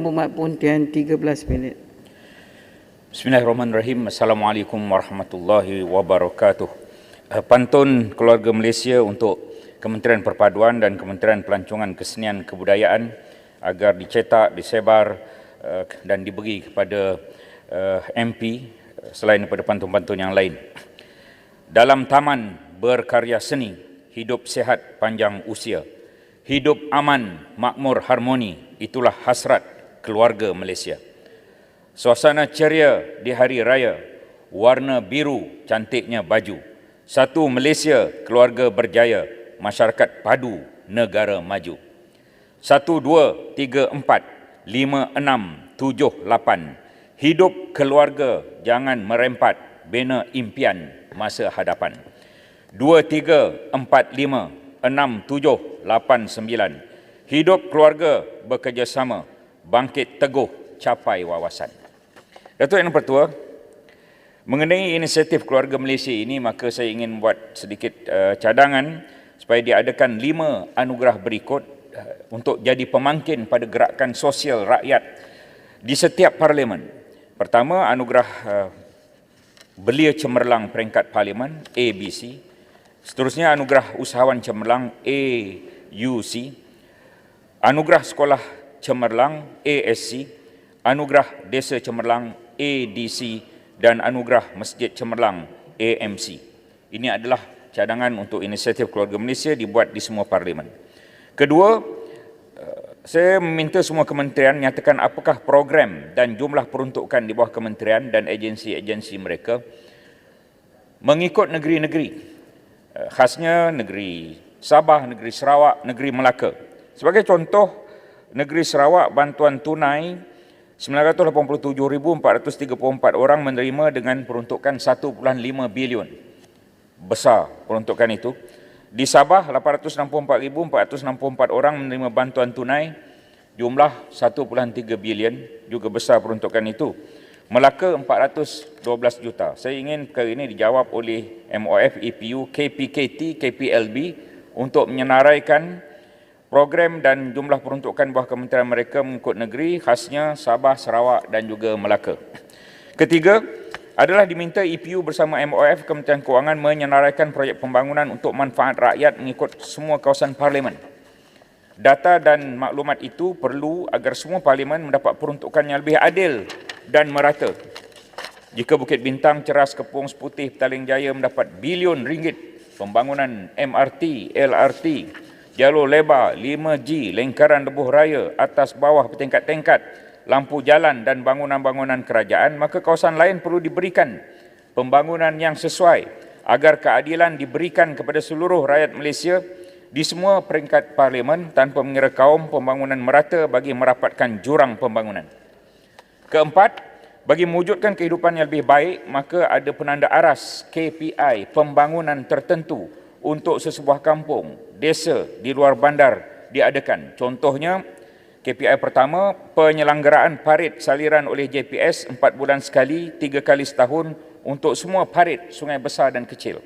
Muhammad Pontian 13 minit. Bismillahirrahmanirrahim. Assalamualaikum warahmatullahi wabarakatuh. Pantun keluarga Malaysia untuk Kementerian Perpaduan dan Kementerian Pelancongan Kesenian Kebudayaan agar dicetak, disebar dan diberi kepada MP selain daripada pantun-pantun yang lain. Dalam taman berkarya seni, hidup sihat panjang usia. Hidup aman, makmur, harmoni, itulah hasrat keluarga Malaysia. Suasana ceria di hari raya, warna biru cantiknya baju. Satu Malaysia, keluarga berjaya, masyarakat padu, negara maju. 1, 2, 3, 4, 5, 6, 7, 8. Hidup keluarga, jangan merempat, bina impian masa hadapan. 2, 3, 4, 5, 6, 7, 8, 9. Hidup keluarga bekerjasama, bangkit teguh, capai wawasan. Datuk Yang Pertua, mengenai inisiatif keluarga Malaysia ini, maka saya ingin buat sedikit cadangan supaya diadakan 5 anugerah berikut untuk jadi pemangkin pada gerakan sosial rakyat di setiap parlimen. Pertama, anugerah Belia Cemerlang peringkat parlimen ABC. Seterusnya anugerah usahawan cemerlang AUC. Anugerah sekolah cemerlang ASC, anugerah desa cemerlang ADC dan anugerah masjid cemerlang AMC. Ini adalah cadangan untuk inisiatif keluarga Malaysia dibuat di semua parlimen. Kedua, saya meminta semua kementerian nyatakan apakah program dan jumlah peruntukan di bawah kementerian dan agensi-agensi mereka mengikut negeri-negeri, khasnya negeri Sabah, negeri Sarawak, negeri Melaka. Sebagai contoh, negeri Sarawak bantuan tunai 987,434 orang menerima dengan peruntukan 1.5 bilion. Besar peruntukan itu. Di Sabah 864,464 orang menerima bantuan tunai jumlah 1.3 bilion, juga besar peruntukan itu. Melaka 412 juta. Saya ingin perkara ini dijawab oleh MOF, EPU, KPKT, KPLB untuk menyenaraikan program dan jumlah peruntukan bawah kementerian mereka mengikut negeri, khasnya Sabah, Sarawak dan juga Melaka. Ketiga, adalah diminta EPU bersama MOF, Kementerian Kewangan menyenaraikan projek pembangunan untuk manfaat rakyat mengikut semua kawasan parlimen. Data dan maklumat itu perlu agar semua parlimen mendapat peruntukan yang lebih adil dan merata. Jika Bukit Bintang, Ceras, Kepung, Seputih, Petaling Jaya mendapat bilion ringgit pembangunan MRT, LRT, jalur lebar, 5G, lingkaran lebuh raya, atas bawah bertingkat-tingkat, lampu jalan dan bangunan-bangunan kerajaan, maka kawasan lain perlu diberikan pembangunan yang sesuai agar keadilan diberikan kepada seluruh rakyat Malaysia di semua peringkat parlimen tanpa mengira kaum, pembangunan merata bagi merapatkan jurang pembangunan. Keempat, bagi mewujudkan kehidupan yang lebih baik, maka ada penanda aras KPI pembangunan tertentu untuk sesebuah kampung, desa di luar bandar diadakan. Contohnya, KPI pertama, penyelenggaraan parit saliran oleh JPS 4 bulan sekali, 3 kali setahun untuk semua parit sungai besar dan kecil.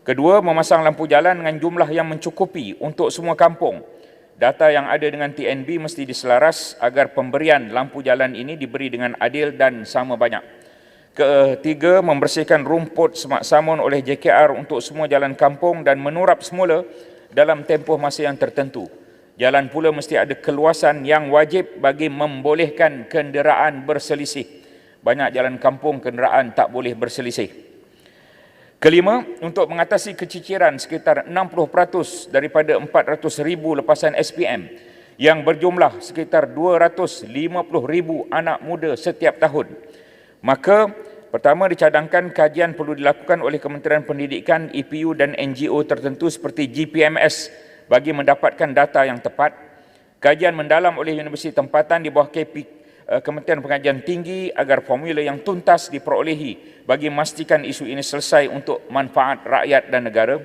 Kedua, memasang lampu jalan dengan jumlah yang mencukupi untuk semua kampung. Data yang ada dengan TNB mesti diselaras agar pemberian lampu jalan ini diberi dengan adil dan sama banyak. Ketiga, membersihkan rumput semak samun oleh JKR untuk semua jalan kampung dan menurap semula dalam tempoh masa yang tertentu. Jalan pula mesti ada keluasan yang wajib bagi membolehkan kenderaan berselisih. Banyak jalan kampung kenderaan tak boleh berselisih. Kelima, untuk mengatasi keciciran sekitar 60% daripada 400,000 lepasan SPM yang berjumlah sekitar 250,000 anak muda setiap tahun. Maka, pertama dicadangkan kajian perlu dilakukan oleh Kementerian Pendidikan, EPU dan NGO tertentu seperti GPMS bagi mendapatkan data yang tepat. Kajian mendalam oleh universiti tempatan di bawah Kementerian Pengajian Tinggi agar formula yang tuntas diperolehi bagi memastikan isu ini selesai untuk manfaat rakyat dan negara.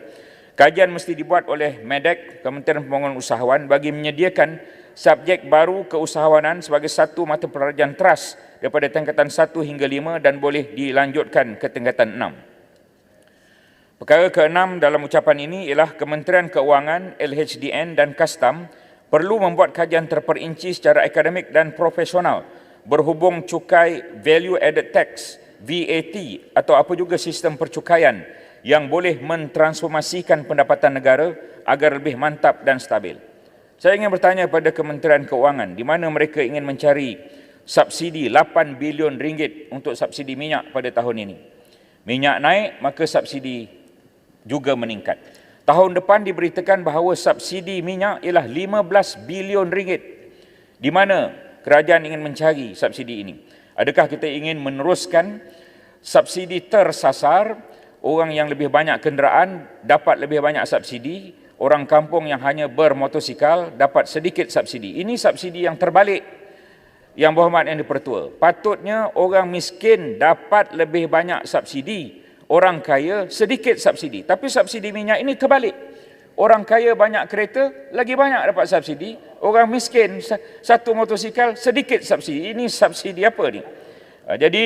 Kajian mesti dibuat oleh MEDEC, Kementerian Pembangunan Usahawan, bagi menyediakan subjek baru keusahawanan sebagai satu mata pelajaran teras daripada tingkatan 1 hingga 5 dan boleh dilanjutkan ke tingkatan 6. Perkara ke-6 dalam ucapan ini ialah Kementerian Keuangan, LHDN dan Kastam perlu membuat kajian terperinci secara akademik dan profesional berhubung cukai Value Added Tax, VAT, atau apa juga sistem percukaian yang boleh mentransformasikan pendapatan negara agar lebih mantap dan stabil. Saya ingin bertanya kepada Kementerian Keuangan, di mana mereka ingin mencari subsidi 8 bilion ringgit untuk subsidi minyak pada tahun ini. Minyak naik, maka subsidi juga meningkat. Tahun depan diberitakan bahawa subsidi minyak ialah 15 bilion ringgit. Di mana kerajaan ingin mencari subsidi ini? Adakah kita ingin meneruskan subsidi tersasar, orang yang lebih banyak kenderaan dapat lebih banyak subsidi, orang kampung yang hanya bermotosikal dapat sedikit subsidi? Ini subsidi yang terbalik, Yang Berhormat Yang di-Pertua. Patutnya orang miskin dapat lebih banyak subsidi, orang kaya sedikit subsidi. Tapi subsidi minyak ini terbalik. Orang kaya banyak kereta, lagi banyak dapat subsidi. Orang miskin satu motosikal, sedikit subsidi. Ini subsidi apa ni? Jadi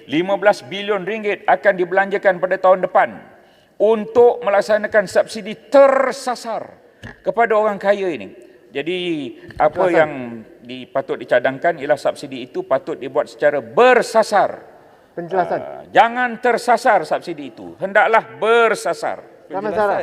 15 bilion ringgit akan dibelanjakan pada tahun depan untuk melaksanakan subsidi tersasar kepada orang kaya ini. Jadi apa yang patut dicadangkan ialah subsidi itu patut dibuat secara bersasar. Penjelasan. Jangan tersasar subsidi itu. Hendaklah bersasar.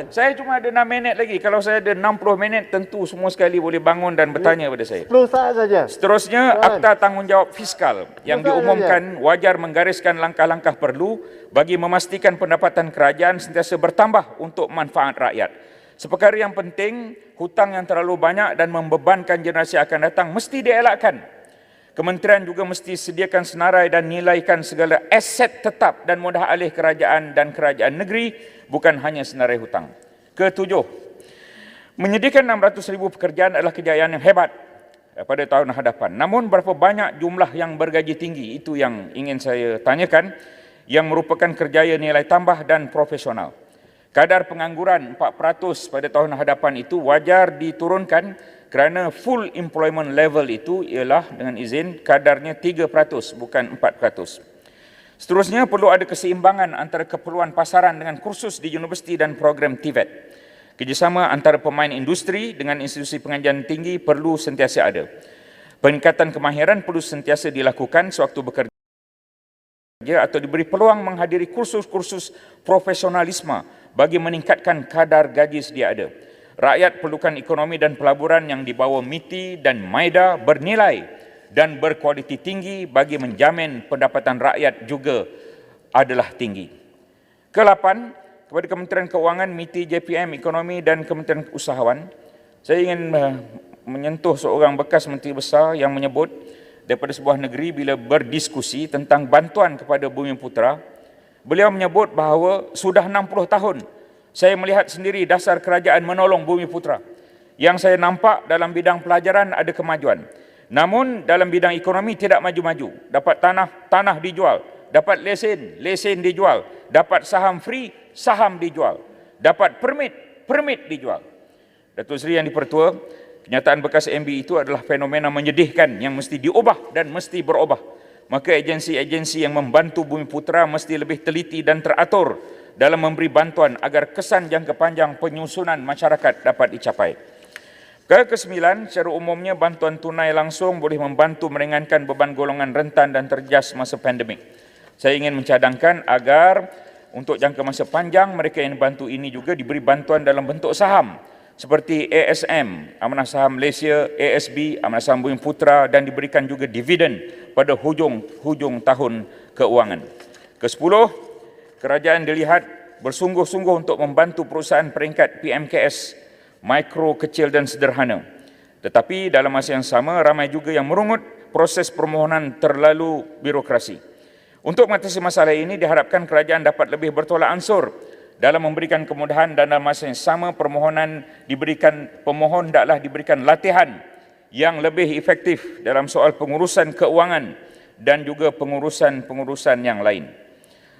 Saya cuma ada 6 minit lagi. Kalau saya ada 60 minit, tentu semua sekali boleh bangun dan bertanya pada saya. 10 saat saja. Seterusnya, Akta Tanggungjawab Fiskal yang diumumkan wajar menggariskan langkah-langkah perlu bagi memastikan pendapatan kerajaan sentiasa bertambah untuk manfaat rakyat. Seperkara yang penting, hutang yang terlalu banyak dan membebankan generasi akan datang mesti dielakkan. Kementerian juga mesti sediakan senarai dan nilaikan segala aset tetap dan mudah alih kerajaan dan kerajaan negeri, bukan hanya senarai hutang. Ketujuh, menyediakan 600,000 pekerjaan adalah kejayaan yang hebat pada tahun hadapan. Namun berapa banyak jumlah yang bergaji tinggi, itu yang ingin saya tanyakan, yang merupakan kerjaya nilai tambah dan profesional. Kadar pengangguran 4% pada tahun hadapan itu wajar diturunkan kerana full employment level itu ialah dengan izin kadarnya 3% bukan 4%. Seterusnya perlu ada keseimbangan antara keperluan pasaran dengan kursus di universiti dan program TVET. Kerjasama antara pemain industri dengan institusi pengajian tinggi perlu sentiasa ada. Peningkatan kemahiran perlu sentiasa dilakukan sewaktu bekerja atau diberi peluang menghadiri kursus-kursus profesionalisme bagi meningkatkan kadar gaji sedia ada. Rakyat perlukan ekonomi dan pelaburan yang di bawah MITI dan MAIDA bernilai dan berkualiti tinggi bagi menjamin pendapatan rakyat juga adalah tinggi. Ke-8, kepada Kementerian Keuangan, MITI, JPM, Ekonomi dan Kementerian Usahawan, saya ingin menyentuh seorang bekas Menteri Besar yang menyebut daripada sebuah negeri bila berdiskusi tentang bantuan kepada Bumiputera, beliau menyebut bahawa sudah 60 tahun saya melihat sendiri dasar kerajaan menolong Bumiputera. Yang saya nampak dalam bidang pelajaran ada kemajuan. Namun dalam bidang ekonomi tidak maju-maju. Dapat tanah dijual. Dapat lesen dijual. Dapat saham free, saham dijual. Dapat permit dijual. Datuk Seri Yang di-Pertua, kenyataan bekas MB itu adalah fenomena menyedihkan yang mesti diubah dan mesti berubah. Maka agensi-agensi yang membantu Bumiputera mesti lebih teliti dan teratur dalam memberi bantuan agar kesan jangka panjang penyusunan masyarakat dapat dicapai. Ke-9, secara umumnya bantuan tunai langsung boleh membantu meringankan beban golongan rentan dan terjejas masa pandemik. Saya ingin mencadangkan agar untuk jangka masa panjang mereka yang dibantu ini juga diberi bantuan dalam bentuk saham seperti ASM, Amanah Saham Malaysia, ASB, Amanah Saham Bumiputera, dan diberikan juga dividen pada hujung tahun keuangan. Ke-10, kerajaan dilihat bersungguh-sungguh untuk membantu perusahaan peringkat PMKS, mikro, kecil dan sederhana. Tetapi dalam masa yang sama, ramai juga yang merungut proses permohonan terlalu birokrasi. Untuk mengatasi masalah ini, diharapkan kerajaan dapat lebih bertolak ansur dalam memberikan kemudahan dan dalam masa yang sama pemohon hendaklah diberikan latihan yang lebih efektif dalam soal pengurusan keuangan dan juga pengurusan yang lain.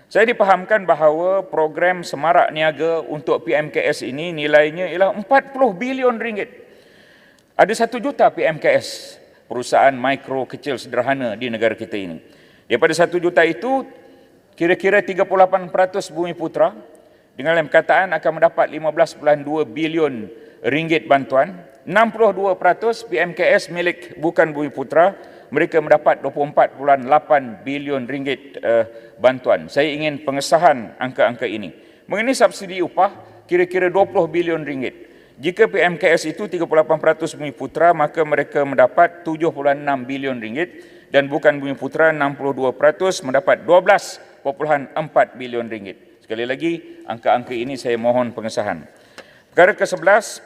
Saya dipahamkan bahawa program semarak niaga untuk PMKS ini nilainya ialah 40 bilion ringgit. Ada 1 juta PMKS, perusahaan mikro, kecil, sederhana di negara kita ini. Daripada 1 juta itu, kira-kira 38% Bumiputera dengan perkataan akan mendapat 15.2 bilion ringgit bantuan. 62% PMKS milik Bukan Bumiputera, mereka mendapat 24.8 bilion ringgit bantuan. Saya ingin pengesahan angka-angka ini. Mengenai subsidi upah, kira-kira 20 bilion ringgit. Jika PMKS itu 38% Bumiputera, maka mereka mendapat 7.6 bilion ringgit dan Bukan Bumiputera 62% mendapat 12.4 bilion ringgit. Sekali lagi, angka-angka ini saya mohon pengesahan. Perkara ke-11,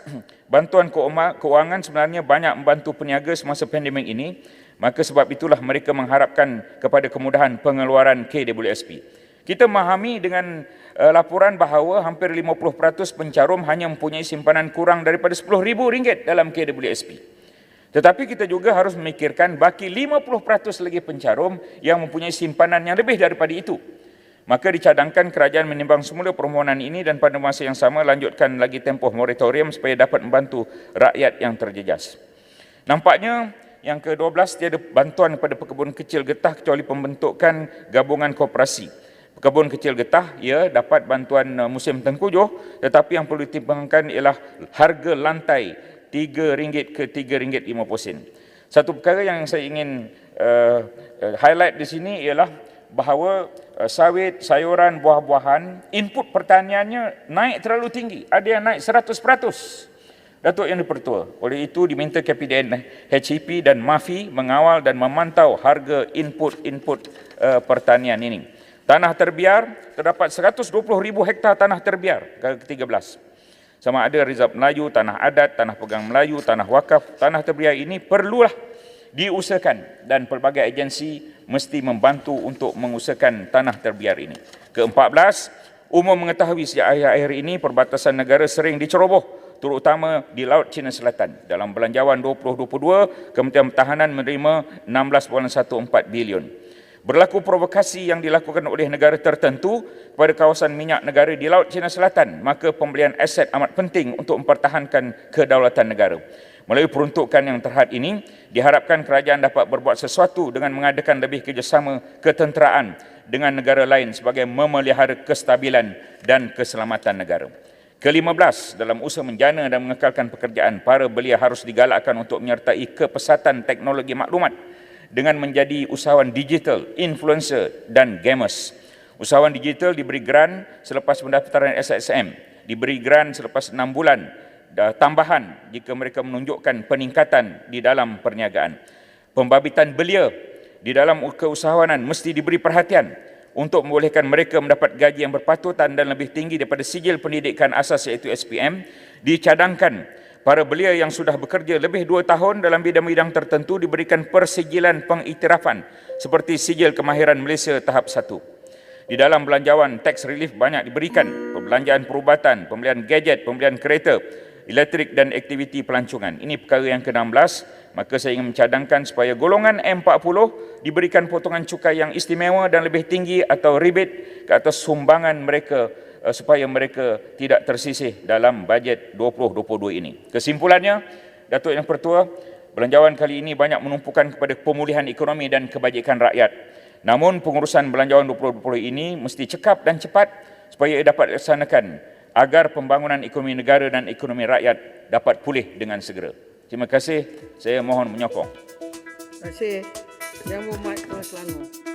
bantuan keuangan sebenarnya banyak membantu peniaga semasa pandemik ini, maka sebab itulah mereka mengharapkan kepada kemudahan pengeluaran KWSP. Kita memahami dengan laporan bahawa hampir 50% pencarum hanya mempunyai simpanan kurang daripada RM10,000 dalam KWSP. Tetapi kita juga harus memikirkan baki 50% lagi pencarum yang mempunyai simpanan yang lebih daripada itu. Maka dicadangkan kerajaan menimbang semula permohonan ini dan pada masa yang sama lanjutkan lagi tempoh moratorium supaya dapat membantu rakyat yang terjejas. Nampaknya yang ke-12 tiada bantuan kepada pekebun kecil getah kecuali pembentukan gabungan koperasi. Pekebun kecil getah ia dapat bantuan musim tengkujuh, tetapi yang perlu dipertimbangkan ialah harga lantai RM3 ke RM3.50. Satu perkara yang saya ingin highlight di sini ialah bahawa sawit, sayuran, buah-buahan, input pertaniannya naik terlalu tinggi. Ada yang naik 100%. Datuk Yang di-Pertua. Oleh itu diminta KPDN, HEP dan MAFI mengawal dan memantau harga input pertanian ini. Tanah terbiar, terdapat 120,000 hektar tanah terbiar, ke-13. Sama ada Rizab Melayu, tanah adat, tanah pegang Melayu, tanah wakaf, tanah terbiar ini perlulah diusahakan dan pelbagai agensi mesti membantu untuk mengusahakan tanah terbiar ini. Ke-14, umum mengetahui sejak akhir-akhir ini perbatasan negara sering diceroboh, terutama di Laut Cina Selatan. Dalam Belanjawan 2022, Kementerian Pertahanan menerima 16.14 bilion. Berlaku provokasi yang dilakukan oleh negara tertentu kepada kawasan minyak negara di Laut Cina Selatan, maka pembelian aset amat penting untuk mempertahankan kedaulatan negara. Melalui peruntukan yang terhad ini, diharapkan kerajaan dapat berbuat sesuatu dengan mengadakan lebih kerjasama ketenteraan dengan negara lain sebagai memelihara kestabilan dan keselamatan negara. Ke-15, dalam usaha menjana dan mengekalkan pekerjaan, para belia harus digalakkan untuk menyertai kepesatan teknologi maklumat dengan menjadi usahawan digital, influencer dan gamers. Usahawan digital diberi grant selepas pendaftaran SSM, diberi grant selepas 6 bulan tambahan jika mereka menunjukkan peningkatan di dalam perniagaan. Pembabitan belia di dalam keusahawanan mesti diberi perhatian untuk membolehkan mereka mendapat gaji yang berpatutan dan lebih tinggi daripada sijil pendidikan asas iaitu SPM. Dicadangkan para belia yang sudah bekerja lebih 2 tahun dalam bidang-bidang tertentu diberikan persijilan pengiktirafan seperti sijil kemahiran Malaysia tahap 1. Di dalam belanjawan tax relief banyak diberikan, perbelanjaan perubatan, pembelian gadget, pembelian kereta elektrik dan aktiviti pelancongan. Ini perkara yang ke-16, maka saya ingin mencadangkan supaya golongan M40 diberikan potongan cukai yang istimewa dan lebih tinggi atau rebate ke atas sumbangan mereka supaya mereka tidak tersisih dalam bajet 2022 ini. Kesimpulannya, Datuk Yang Pertua, belanjawan kali ini banyak menumpukan kepada pemulihan ekonomi dan kebajikan rakyat. Namun pengurusan belanjawan 2020 ini mesti cekap dan cepat supaya dapat dilaksanakan agar pembangunan ekonomi negara dan ekonomi rakyat dapat pulih dengan segera. Terima kasih, saya mohon menyokong. Terima kasih. Yang Berhormat Tuan Selangor.